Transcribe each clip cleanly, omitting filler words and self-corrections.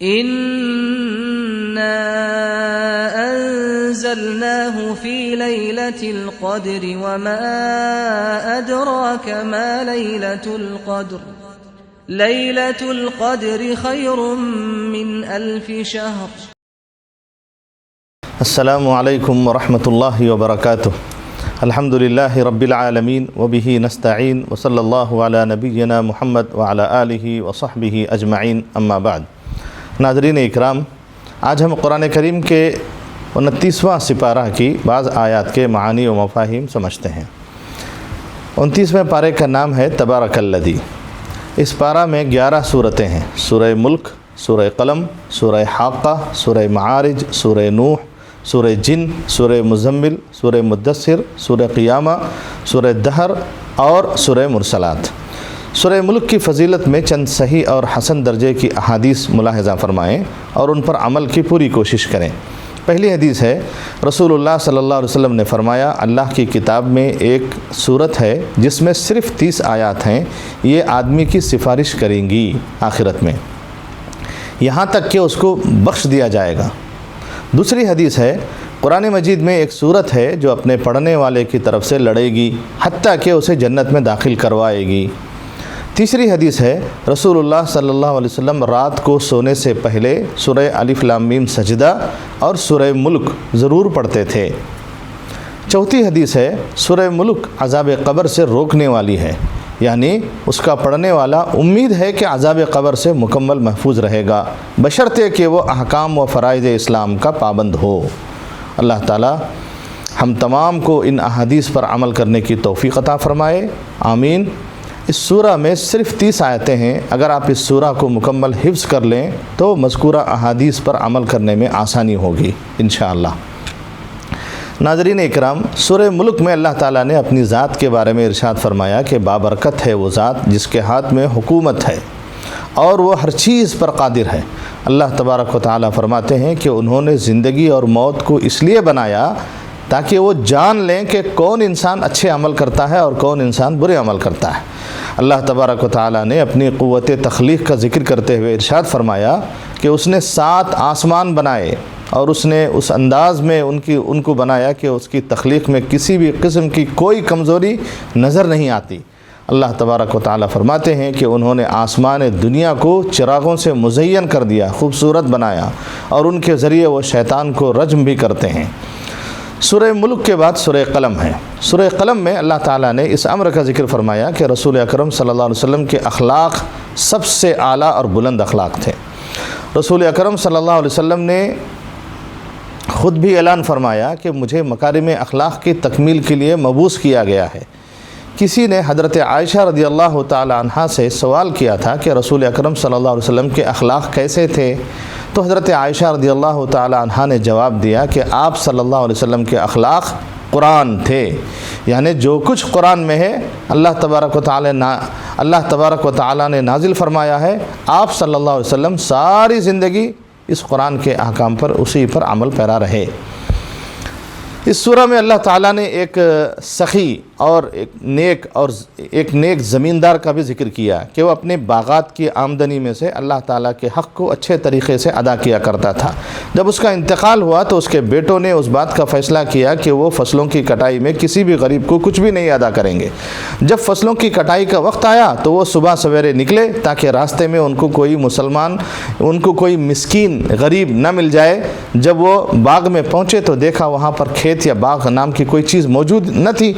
إنا أنزلناه في ليلة القدر وما أدراك ما ليلة القدر ليلة القدر خير من 1000 شهر. السلام علیکم ورحمۃ اللہ وبرکاتہ. الحمد للہ رب العالمین وبہ نستعین وصلی اللہ علی نبینا محمد وعلی آلہ وصحبہ اجمعین اما بعد. ناظرین اکرام، آج ہم قرآن کریم کے 29واں سپارہ کی بعض آیات کے معانی و مفاہیم سمجھتے ہیں. 29ویں پارے کا نام ہے تبارک الذی. اس پارہ میں 11 صورتیں ہیں: سورہ ملک، سورہ قلم، سورہ حاقہ، سورہ معارج، سورہ نوح، سورہ جن، سورہ مزمل، سورہ مدثر، سورہ قیامہ، سورہ دہر اور سورہ مرسلات. سورہ ملک کی فضیلت میں چند صحیح اور حسن درجے کی احادیث ملاحظہ فرمائیں اور ان پر عمل کی پوری کوشش کریں. پہلی حدیث ہے، رسول اللہ صلی اللہ علیہ وسلم نے فرمایا، اللہ کی کتاب میں ایک صورت ہے جس میں صرف 30 آیات ہیں، یہ آدمی کی سفارش کریں گی آخرت میں یہاں تک کہ اس کو بخش دیا جائے گا. دوسری حدیث ہے، قرآن مجید میں ایک صورت ہے جو اپنے پڑھنے والے کی طرف سے لڑے گی حتیٰ کہ اسے جنت میں داخل کروائے گی. تیسری حدیث ہے، رسول اللہ صلی اللہ علیہ وسلم رات کو سونے سے پہلے سورہ الف لام میم سجدہ اور سورہ ملک ضرور پڑھتے تھے. چوتھی حدیث ہے، سورہ ملک عذاب قبر سے روکنے والی ہے، یعنی اس کا پڑھنے والا امید ہے کہ عذاب قبر سے مکمل محفوظ رہے گا بشرطے کہ وہ احکام و فرائض اسلام کا پابند ہو. اللہ تعالی ہم تمام کو ان احادیث پر عمل کرنے کی توفیق عطا فرمائے، آمین. اس سورہ میں صرف 30 آیتیں ہیں. اگر آپ اس سورہ کو مکمل حفظ کر لیں تو مذکورہ احادیث پر عمل کرنے میں آسانی ہوگی انشاءاللہ. ناظرین اکرام، سورہ ملک میں اللہ تعالیٰ نے اپنی ذات کے بارے میں ارشاد فرمایا کہ بابرکت ہے وہ ذات جس کے ہاتھ میں حکومت ہے اور وہ ہر چیز پر قادر ہے. اللہ تبارک و تعالیٰ فرماتے ہیں کہ انہوں نے زندگی اور موت کو اس لیے بنایا تاکہ وہ جان لیں کہ کون انسان اچھے عمل کرتا ہے اور کون انسان برے عمل کرتا ہے. اللہ تبارک و تعالیٰ نے اپنی قوت تخلیق کا ذکر کرتے ہوئے ارشاد فرمایا کہ اس نے 7 آسمان بنائے اور اس نے اس انداز میں ان کو بنایا کہ اس کی تخلیق میں کسی بھی قسم کی کوئی کمزوری نظر نہیں آتی. اللہ تبارک و تعالیٰ فرماتے ہیں کہ انہوں نے آسمان دنیا کو چراغوں سے مزین کر دیا، خوبصورت بنایا، اور ان کے ذریعے وہ شیطان کو رجم بھی کرتے ہیں. سورہ ملک کے بعد سورہ قلم ہے. سورہ قلم میں اللہ تعالیٰ نے اس امر کا ذکر فرمایا کہ رسول اکرم صلی اللہ علیہ وسلم کے اخلاق سب سے اعلیٰ اور بلند اخلاق تھے. رسول اکرم صلی اللہ علیہ وسلم نے خود بھی اعلان فرمایا کہ مجھے مکارم اخلاق کی تکمیل کے لیے مبعوث کیا گیا ہے. کسی نے حضرت عائشہ رضی اللہ تعالی عنہا سے سوال کیا تھا کہ رسول اکرم صلی اللہ علیہ وسلم کے اخلاق کیسے تھے؟ تو حضرت عائشہ رضی اللہ تعالی عنہا نے جواب دیا کہ آپ صلی اللہ علیہ وسلم کے اخلاق قرآن تھے، یعنی جو کچھ قرآن میں ہے اللہ تبارک و تعالی نے نازل فرمایا ہے، آپ صلی اللہ علیہ وسلم ساری زندگی اس قرآن کے احکام پر اسی پر عمل پیرا رہے. اس سورہ میں اللہ تعالیٰ نے ایک سخی اور ایک نیک زمیندار کا بھی ذکر کیا کہ وہ اپنے باغات کی آمدنی میں سے اللہ تعالیٰ کے حق کو اچھے طریقے سے ادا کیا کرتا تھا. جب اس کا انتقال ہوا تو اس کے بیٹوں نے اس بات کا فیصلہ کیا کہ وہ فصلوں کی کٹائی میں کسی بھی غریب کو کچھ بھی نہیں ادا کریں گے. جب فصلوں کی کٹائی کا وقت آیا تو وہ صبح سویرے نکلے تاکہ راستے میں ان کو کوئی مسکین غریب نہ مل جائے. جب وہ باغ میں پہنچے تو دیکھا وہاں پر کھیت یا باغ نام کی کوئی چیز موجود نہ تھی.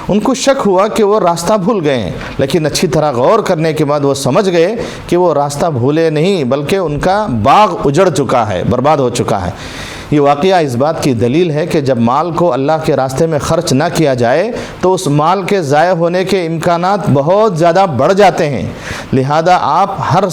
ان کو شک ہوا کہ وہ راستہ بھول گئے ہیں، لیکن اچھی طرح غور کرنے کے بعد وہ سمجھ گئے کہ وہ راستہ بھولے نہیں بلکہ ان کا باغ اجڑ چکا ہے، برباد ہو چکا ہے. یہ واقعہ اس بات کی دلیل ہے کہ جب مال کو اللہ کے راستے میں خرچ نہ کیا جائے تو اس مال کے ضائع ہونے کے امکانات بہت زیادہ بڑھ جاتے ہیں. لہذا آپ ہر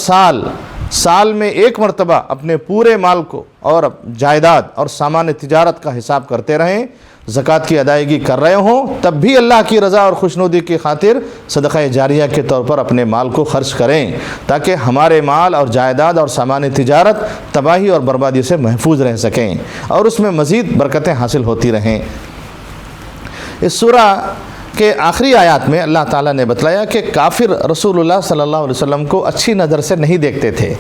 سال میں ایک مرتبہ اپنے پورے مال کو اور جائیداد اور سامان تجارت کا حساب کرتے رہیں. زکوٰۃ کی ادائیگی کر رہے ہوں تب بھی اللہ کی رضا اور خوشنودی کی خاطر صدقہ جاریہ کے طور پر اپنے مال کو خرچ کریں تاکہ ہمارے مال اور جائیداد اور سامان تجارت تباہی اور بربادی سے محفوظ رہ سکیں اور اس میں مزید برکتیں حاصل ہوتی رہیں. اس سورہ کے آخری آیات میں اللہ تعالیٰ نے بتلایا کہ کافر رسول اللہ صلی اللہ علیہ وسلم کو اچھی نظر سے نہیں دیکھتے تھے.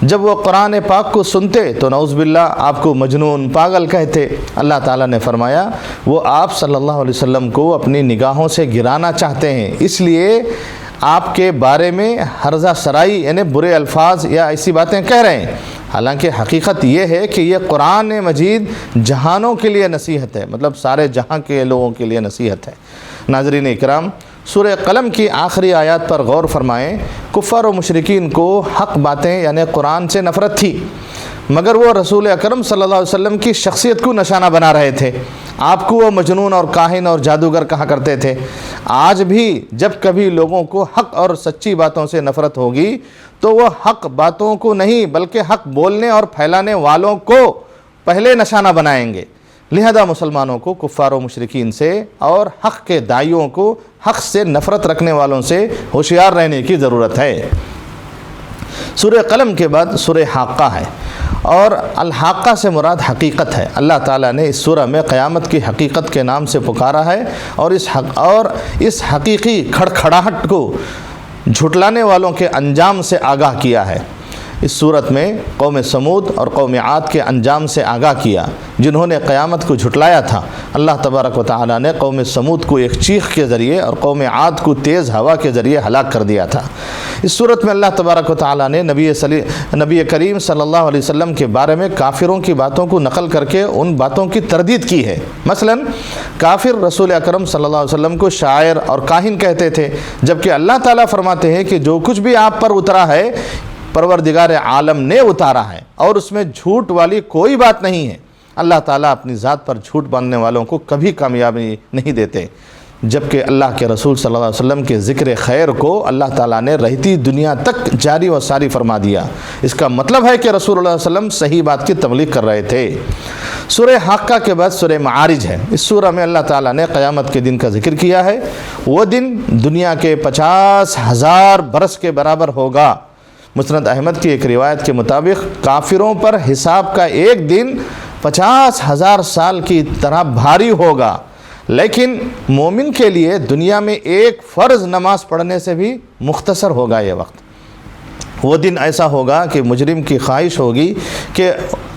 جب وہ قرآن پاک کو سنتے تو نعوذ باللہ آپ کو مجنون، پاگل کہتے. اللہ تعالیٰ نے فرمایا وہ آپ صلی اللہ علیہ وسلم کو اپنی نگاہوں سے گرانا چاہتے ہیں، اس لیے آپ کے بارے میں ہرزہ سرائی یعنی برے الفاظ یا ایسی باتیں کہہ رہے ہیں. حالانکہ حقیقت یہ ہے کہ یہ قرآن مجید جہانوں کے لیے نصیحت ہے، مطلب سارے جہاں کے لوگوں کے لیے نصیحت ہے. ناظرین اکرام، سورہ قلم کی آخری آیات پر غور فرمائیں. کفار و مشرکین کو حق باتیں یعنی قرآن سے نفرت تھی، مگر وہ رسول اکرم صلی اللہ علیہ وسلم کی شخصیت کو نشانہ بنا رہے تھے. آپ کو وہ مجنون اور کاہن اور جادوگر کہا کرتے تھے. آج بھی جب کبھی لوگوں کو حق اور سچی باتوں سے نفرت ہوگی تو وہ حق باتوں کو نہیں بلکہ حق بولنے اور پھیلانے والوں کو پہلے نشانہ بنائیں گے. لہذا مسلمانوں کو کفار و مشرکین سے اور حق کے داعیوں کو حق سے نفرت رکھنے والوں سے ہوشیار رہنے کی ضرورت ہے. سورہ قلم کے بعد سورہ حاقہ ہے، اور الحاقہ سے مراد حقیقت ہے. اللہ تعالیٰ نے اس سورہ میں قیامت کی حقیقت کے نام سے پکارا ہے اور اس حقیقی کھڑکھڑاہٹ کو جھٹلانے والوں کے انجام سے آگاہ کیا ہے. اس صورت میں قوم سمود اور قوم عاد کے انجام سے آگاہ کیا جنہوں نے قیامت کو جھٹلایا تھا. اللہ تبارک و تعالیٰ نے قوم سمود کو ایک چیخ کے ذریعے اور قوم عاد کو تیز ہوا کے ذریعے ہلاک کر دیا تھا. اس صورت میں اللہ تبارک و تعالیٰ نے نبی کریم صلی اللہ علیہ وسلم کے بارے میں کافروں کی باتوں کو نقل کر کے ان باتوں کی تردید کی ہے. مثلا کافر رسول اکرم صلی اللہ علیہ وسلم کو شاعر اور کاہن کہتے تھے، جبکہ اللہ تعالیٰ فرماتے ہیں کہ جو کچھ بھی آپ پر اترا ہے پروردگار عالم نے اتارا ہے اور اس میں جھوٹ والی کوئی بات نہیں ہے. اللہ تعالیٰ اپنی ذات پر جھوٹ باندھنے والوں کو کبھی کامیابی نہیں دیتے. جبکہ اللہ کے رسول صلی اللہ علیہ وسلم کے ذکر خیر کو اللہ تعالیٰ نے رہتی دنیا تک جاری و ساری فرما دیا. اس کا مطلب ہے کہ رسول اللہ علیہ وسلم صحیح بات کی تبلیغ کر رہے تھے. سورہ حاقہ کے بعد سورہ معارج ہے. اس سورہ میں اللہ تعالیٰ نے قیامت کے دن کا ذکر کیا ہے. وہ دن دنیا کے 50,000 برس کے برابر ہوگا. مسند احمد کی ایک روایت کے مطابق کافروں پر حساب کا ایک دن 50,000 سال کی طرح بھاری ہوگا، لیکن مومن کے لیے دنیا میں ایک فرض نماز پڑھنے سے بھی مختصر ہوگا یہ وقت. وہ دن ایسا ہوگا کہ مجرم کی خواہش ہوگی کہ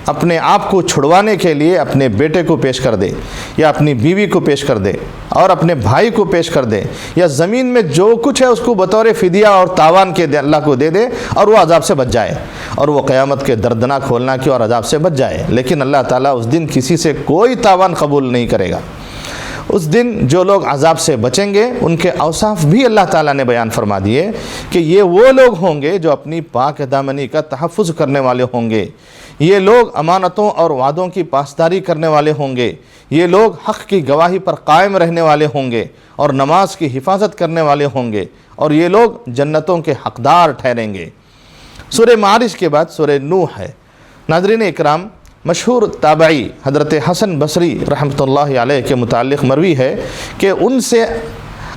اپنے آپ کو چھڑوانے کے لیے اپنے بیٹے کو پیش کر دے یا اپنی بیوی کو پیش کر دے اور اپنے بھائی کو پیش کر دے یا زمین میں جو کچھ ہے اس کو بطور فدیہ اور تاوان کے اللہ کو دے دے اور وہ عذاب سے بچ جائے اور وہ قیامت کے دردناک ہولناکی اور عذاب سے بچ جائے. لیکن اللہ تعالیٰ اس دن کسی سے کوئی تاوان قبول نہیں کرے گا. اس دن جو لوگ عذاب سے بچیں گے ان کے اوصاف بھی اللہ تعالیٰ نے بیان فرما دیے کہ یہ وہ لوگ ہوں گے جو اپنی پاک دامنی کا تحفظ کرنے والے ہوں گے. یہ لوگ امانتوں اور وعدوں کی پاسداری کرنے والے ہوں گے. یہ لوگ حق کی گواہی پر قائم رہنے والے ہوں گے اور نماز کی حفاظت کرنے والے ہوں گے، اور یہ لوگ جنتوں کے حقدار ٹھہریں گے. سورہ معارج کے بعد سورہ نوح ہے. ناظرین اکرام، مشہور تابعی حضرت حسن بصری رحمۃ اللہ علیہ کے متعلق مروی ہے کہ ان سے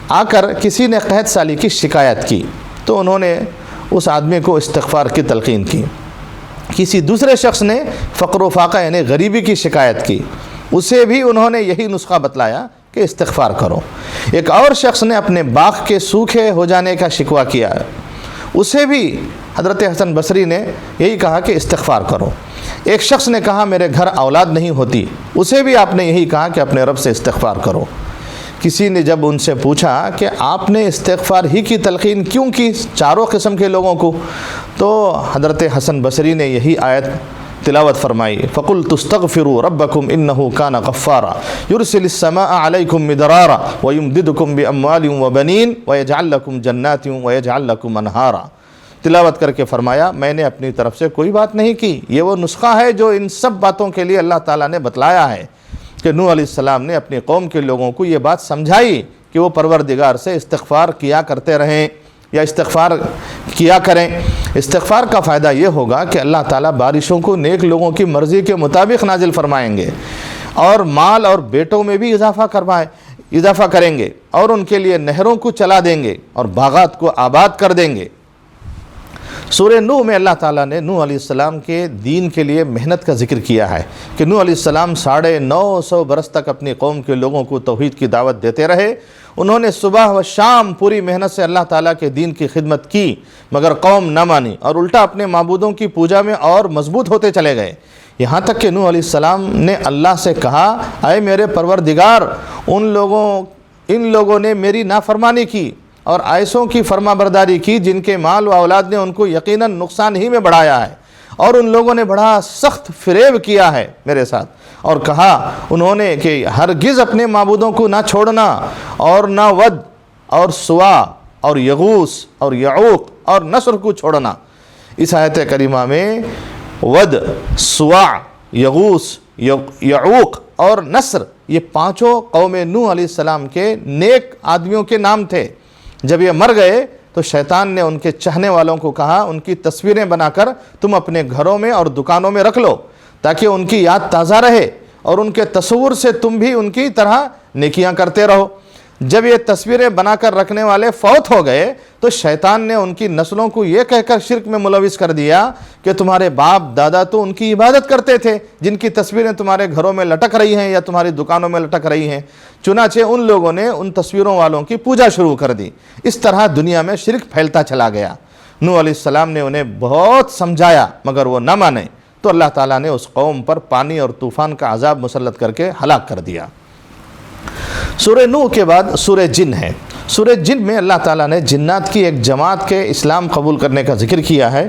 آ کر کسی نے قحط سالی کی شکایت کی تو انہوں نے اس آدمی کو استغفار کی تلقین کی. کسی دوسرے شخص نے فقر و فاقہ یعنی غریبی کی شکایت کی، اسے بھی انہوں نے یہی نسخہ بتلایا کہ استغفار کرو. ایک اور شخص نے اپنے باغ کے سوکھے ہو جانے کا شکوہ کیا، اسے بھی حضرت حسن بصری نے یہی کہا کہ استغفار کرو. ایک شخص نے کہا میرے گھر اولاد نہیں ہوتی، اسے بھی آپ نے یہی کہا کہ اپنے رب سے استغفار کرو. کسی نے جب ان سے پوچھا کہ آپ نے استغفار ہی کی تلقین کیوں کی چاروں قسم کے لوگوں کو، تو حضرت حسن بصری نے یہی آیت تلاوت فرمائی، فَقُلْتُ اسْتَغْفِرُوا رَبَّكُمْ إِنَّهُ كَانَ غَفَّارًا يُرْسِلِ السَّمَاءَ عَلَيْكُمْ مِدْرَارًا وَيُمْدِدْكُمْ بِأَمْوَالٍ وَبَنِينَ وَيَجْعَلْ لَكُمْ جَنَّاتٍ وَيَجْعَلْ لَكُمْ أَنْهَارًا. تلاوت کر کے فرمایا میں نے اپنی طرف سے کوئی بات نہیں کی، یہ وہ نسخہ ہے جو ان سب باتوں کے لیے اللہ تعالیٰ نے بتلایا ہے کہ نوح علیہ السلام نے اپنی قوم کے لوگوں کو یہ بات سمجھائی کہ وہ پروردگار سے استغفار کیا کرتے رہیں یا استغفار کیا کریں. استغفار کا فائدہ یہ ہوگا کہ اللہ تعالیٰ بارشوں کو نیک لوگوں کی مرضی کے مطابق نازل فرمائیں گے اور مال اور بیٹوں میں بھی اضافہ کریں گے اور ان کے لیے نہروں کو چلا دیں گے اور باغات کو آباد کر دیں گے. سورہ نوح میں اللہ تعالیٰ نے نوح علیہ السلام کے دین کے لیے محنت کا ذکر کیا ہے کہ نوح علیہ السلام 950 برس تک اپنی قوم کے لوگوں کو توحید کی دعوت دیتے رہے. انہوں نے صبح و شام پوری محنت سے اللہ تعالیٰ کے دین کی خدمت کی مگر قوم نہ مانی اور الٹا اپنے معبودوں کی پوجا میں اور مضبوط ہوتے چلے گئے. یہاں تک کہ نوح علیہ السلام نے اللہ سے کہا اے میرے پروردگار ان لوگوں نے میری نافرمانی کی اور ایسوں کی فرما برداری کی جن کے مال و اولاد نے ان کو یقیناً نقصان ہی میں بڑھایا ہے اور ان لوگوں نے بڑا سخت فریب کیا ہے میرے ساتھ. اور کہا انہوں نے کہ ہرگز اپنے معبودوں کو نہ چھوڑنا اور نہ ود اور سوا اور یغوث اور یعوق اور نصر کو چھوڑنا. اس آیت کریمہ میں ود، سوا، یغوث، یعوق اور نصر یہ پانچوں قوم نوح علیہ السلام کے نیک آدمیوں کے نام تھے. جب یہ مر گئے تو شیطان نے ان کے چاہنے والوں کو کہا ان کی تصویریں بنا کر تم اپنے گھروں میں اور دکانوں میں رکھ لو تاکہ ان کی یاد تازہ رہے اور ان کے تصور سے تم بھی ان کی طرح نیکیاں کرتے رہو. جب یہ تصویریں بنا کر رکھنے والے فوت ہو گئے تو شیطان نے ان کی نسلوں کو یہ کہہ کر شرک میں ملوث کر دیا کہ تمہارے باپ دادا تو ان کی عبادت کرتے تھے جن کی تصویریں تمہارے گھروں میں لٹک رہی ہیں یا تمہاری دکانوں میں لٹک رہی ہیں. چنانچہ ان لوگوں نے ان تصویروں والوں کی پوجا شروع کر دی. اس طرح دنیا میں شرک پھیلتا چلا گیا. نوح علیہ السلام نے انہیں بہت سمجھایا مگر وہ نہ مانے تو اللہ تعالیٰ نے اس قوم پر پانی اور طوفان کا عذاب مسلط کر کے ہلاک کر دیا. سورہ نوح کے بعد سورہ جن ہے. سورہ جن میں اللہ تعالیٰ نے جنات کی ایک جماعت کے اسلام قبول کرنے کا ذکر کیا ہے.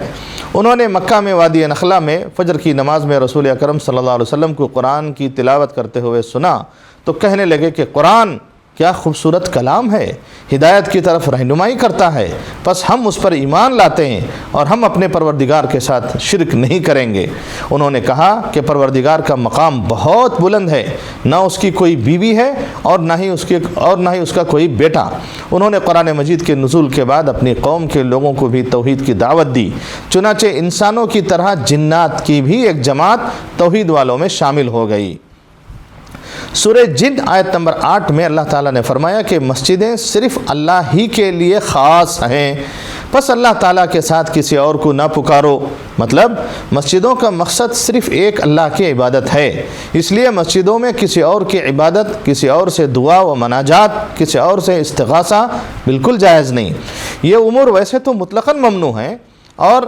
انہوں نے مکہ میں وادی نخلا میں فجر کی نماز میں رسول اکرم صلی اللہ علیہ وسلم کو قرآن کی تلاوت کرتے ہوئے سنا تو کہنے لگے کہ قرآن کیا خوبصورت کلام ہے، ہدایت کی طرف رہنمائی کرتا ہے، پس ہم اس پر ایمان لاتے ہیں اور ہم اپنے پروردگار کے ساتھ شرک نہیں کریں گے. انہوں نے کہا کہ پروردگار کا مقام بہت بلند ہے، نہ اس کی کوئی بیوی ہے اور نہ ہی اس کا کوئی بیٹا. انہوں نے قرآن مجید کے نزول کے بعد اپنی قوم کے لوگوں کو بھی توحید کی دعوت دی. چنانچہ انسانوں کی طرح جنات کی بھی ایک جماعت توحید والوں میں شامل ہو گئی. سورہ جن آیت نمبر 8 میں اللہ تعالیٰ نے فرمایا کہ مسجدیں صرف اللہ ہی کے لیے خاص ہیں، پس اللہ تعالیٰ کے ساتھ کسی اور کو نہ پکارو. مطلب مسجدوں کا مقصد صرف ایک اللہ کی عبادت ہے، اس لیے مسجدوں میں کسی اور کی عبادت، کسی اور سے دعا و مناجات، کسی اور سے استغاثہ بالکل جائز نہیں. یہ امور ویسے تو مطلقاً ممنوع ہیں اور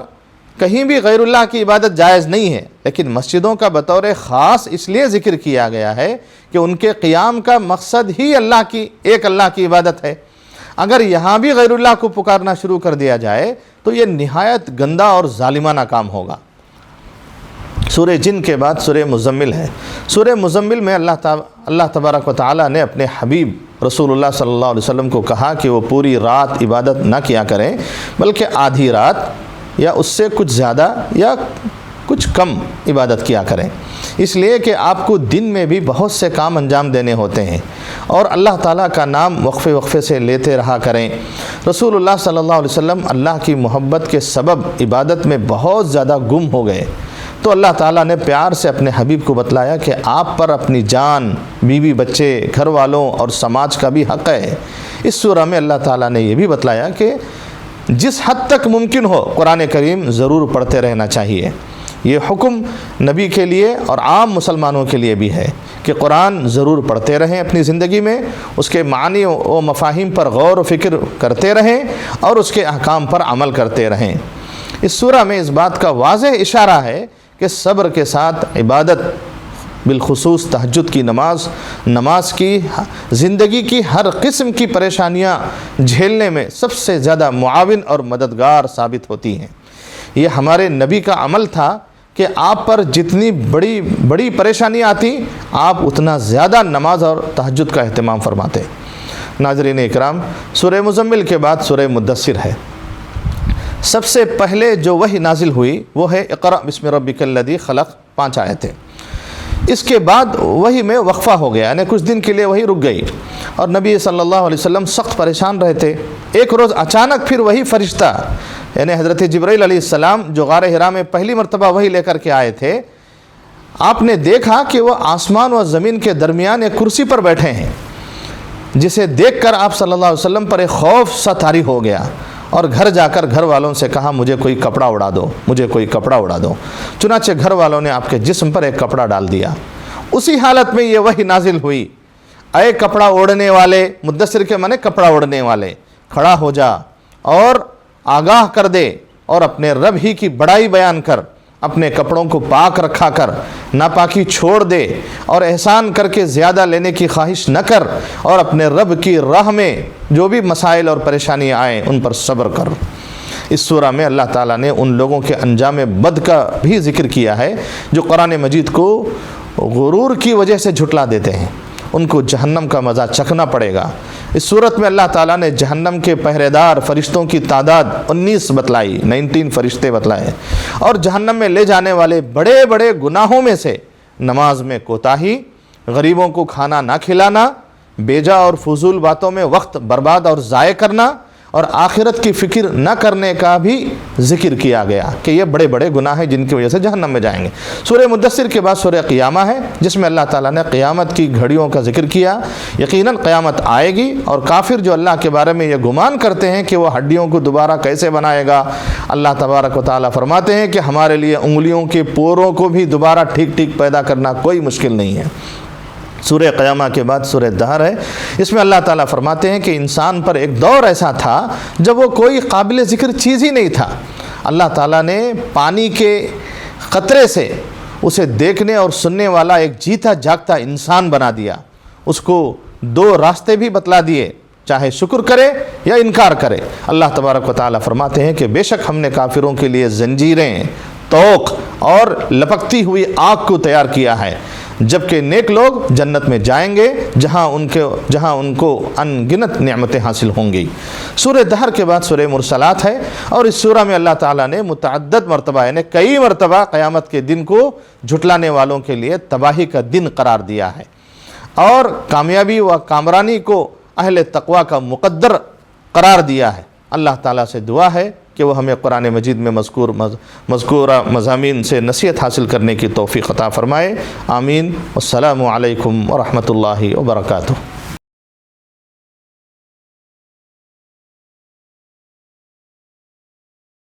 کہیں بھی غیر اللہ کی عبادت جائز نہیں ہے، لیکن مسجدوں کا بطور خاص اس لیے ذکر کیا گیا ہے کہ ان کے قیام کا مقصد ہی ایک اللہ کی عبادت ہے. اگر یہاں بھی غیر اللہ کو پکارنا شروع کر دیا جائے تو یہ نہایت گندا اور ظالمانہ کام ہوگا. سورہ جن کے بعد سورہ مزمل ہے. سورہ مزمل میں اللہ تبارک و تعالیٰ نے اپنے حبیب رسول اللہ صلی اللہ علیہ وسلم کو کہا کہ وہ پوری رات عبادت نہ کیا کریں بلکہ آدھی رات یا اس سے کچھ زیادہ یا کچھ کم عبادت کیا کریں، اس لیے کہ آپ کو دن میں بھی بہت سے کام انجام دینے ہوتے ہیں اور اللہ تعالیٰ کا نام وقفے وقفے سے لیتے رہا کریں. رسول اللہ صلی اللہ علیہ وسلم اللہ کی محبت کے سبب عبادت میں بہت زیادہ گم ہو گئے تو اللہ تعالیٰ نے پیار سے اپنے حبیب کو بتلایا کہ آپ پر اپنی جان، بیوی، بچے، گھر والوں اور سماج کا بھی حق ہے. اس سورہ میں اللہ تعالیٰ نے یہ بھی بتلایا کہ جس حد تک ممکن ہو قرآن کریم ضرور پڑھتے رہنا چاہیے. یہ حکم نبی کے لیے اور عام مسلمانوں کے لیے بھی ہے کہ قرآن ضرور پڑھتے رہیں اپنی زندگی میں، اس کے معنی و مفاہیم پر غور و فکر کرتے رہیں اور اس کے احکام پر عمل کرتے رہیں. اس سورہ میں اس بات کا واضح اشارہ ہے کہ صبر کے ساتھ عبادت، بالخصوص تہجد کی نماز کی زندگی کی ہر قسم کی پریشانیاں جھیلنے میں سب سے زیادہ معاون اور مددگار ثابت ہوتی ہیں. یہ ہمارے نبی کا عمل تھا کہ آپ پر جتنی بڑی پریشانی آتی آپ اتنا زیادہ نماز اور تہجد کا اہتمام فرماتے. ناظرین اکرام، سورہ مزمل کے بعد سورہ مدثر ہے. سب سے پہلے جو وحی نازل ہوئی وہ ہے اقرأ بسم ربک الذی خلق، 5 آیتیں. اس کے بعد وحی میں وقفہ ہو گیا، یعنی کچھ دن کے لیے وحی رک گئی اور نبی صلی اللہ علیہ وسلم سخت پریشان رہتے. ایک روز اچانک پھر وہی فرشتہ یعنی حضرت جبرائیل علیہ السلام جو غار حرا میں پہلی مرتبہ وحی لے کر کے آئے تھے، آپ نے دیکھا کہ وہ آسمان و زمین کے درمیان ایک کرسی پر بیٹھے ہیں، جسے دیکھ کر آپ صلی اللہ علیہ وسلم پر ایک خوف سا طاری ہو گیا اور گھر جا کر گھر والوں سے کہا مجھے کوئی کپڑا اڑا دو، مجھے کوئی کپڑا اڑا دو۔ چنانچہ گھر والوں نے آپ کے جسم پر ایک کپڑا ڈال دیا۔ اسی حالت میں یہ وحی نازل ہوئی، اے کپڑا اوڑھنے والے، مدثر کے معنی کپڑا اوڑھنے والے، کھڑا ہو جا اور آگاہ کر دے اور اپنے رب ہی کی بڑائی بیان کر، اپنے کپڑوں کو پاک رکھا کر، ناپاکی چھوڑ دے اور احسان کر کے زیادہ لینے کی خواہش نہ کر، اور اپنے رب کی راہ میں جو بھی مسائل اور پریشانیاں آئیں ان پر صبر کر۔ اس سورہ میں اللہ تعالیٰ نے ان لوگوں کے انجام بد کا بھی ذکر کیا ہے جو قرآن مجید کو غرور کی وجہ سے جھٹلا دیتے ہیں، ان کو جہنم کا مزہ چکھنا پڑے گا۔ اس صورت میں اللہ تعالیٰ نے جہنم کے پہرے دار فرشتوں کی تعداد 19 بتلائی، 19 فرشتے بتلائے، اور جہنم میں لے جانے والے بڑے بڑے گناہوں میں سے نماز میں کوتاہی، غریبوں کو کھانا نہ کھلانا، بیجا اور فضول باتوں میں وقت برباد اور ضائع کرنا، اور آخرت کی فکر نہ کرنے کا بھی ذکر کیا گیا کہ یہ بڑے بڑے گناہ ہیں جن کی وجہ سے جہنم میں جائیں گے۔ سورہ مدثر کے بعد سورہ قیامہ ہے جس میں اللہ تعالیٰ نے قیامت کی گھڑیوں کا ذکر کیا۔ یقیناً قیامت آئے گی، اور کافر جو اللہ کے بارے میں یہ گمان کرتے ہیں کہ وہ ہڈیوں کو دوبارہ کیسے بنائے گا، اللہ تبارک و تعالیٰ فرماتے ہیں کہ ہمارے لیے انگلیوں کے پوروں کو بھی دوبارہ ٹھیک ٹھیک پیدا کرنا کوئی مشکل نہیں ہے۔ سورہ قیامہ کے بعد سورہ دہر ہے، اس میں اللہ تعالیٰ فرماتے ہیں کہ انسان پر ایک دور ایسا تھا جب وہ کوئی قابل ذکر چیز ہی نہیں تھا۔ اللہ تعالیٰ نے پانی کے قطرے سے اسے دیکھنے اور سننے والا ایک جیتا جاگتا انسان بنا دیا، اس کو 2 راستے بھی بتلا دیے، چاہے شکر کرے یا انکار کرے۔ اللہ تبارک و تعالیٰ فرماتے ہیں کہ بے شک ہم نے کافروں کے لیے زنجیریں، طوق اور لپکتی ہوئی آگ کو تیار کیا ہے، جبکہ نیک لوگ جنت میں جائیں گے جہاں ان کو ان گنت نعمتیں حاصل ہوں گی۔ سورہ دہر کے بعد سورہ مرسلات ہے، اور اس سورہ میں اللہ تعالیٰ نے متعدد مرتبہ یعنی کئی مرتبہ قیامت کے دن کو جھٹلانے والوں کے لیے تباہی کا دن قرار دیا ہے، اور کامیابی و کامرانی کو اہل تقوی کا مقدر قرار دیا ہے۔ اللہ تعالیٰ سے دعا ہے کہ وہ ہمیں قرآن مجید میں مذکورہ مضامین سے نصیحت حاصل کرنے کی توفیق عطا فرمائے۔ آمین۔ السلام علیکم ورحمۃ اللہ وبرکاتہ۔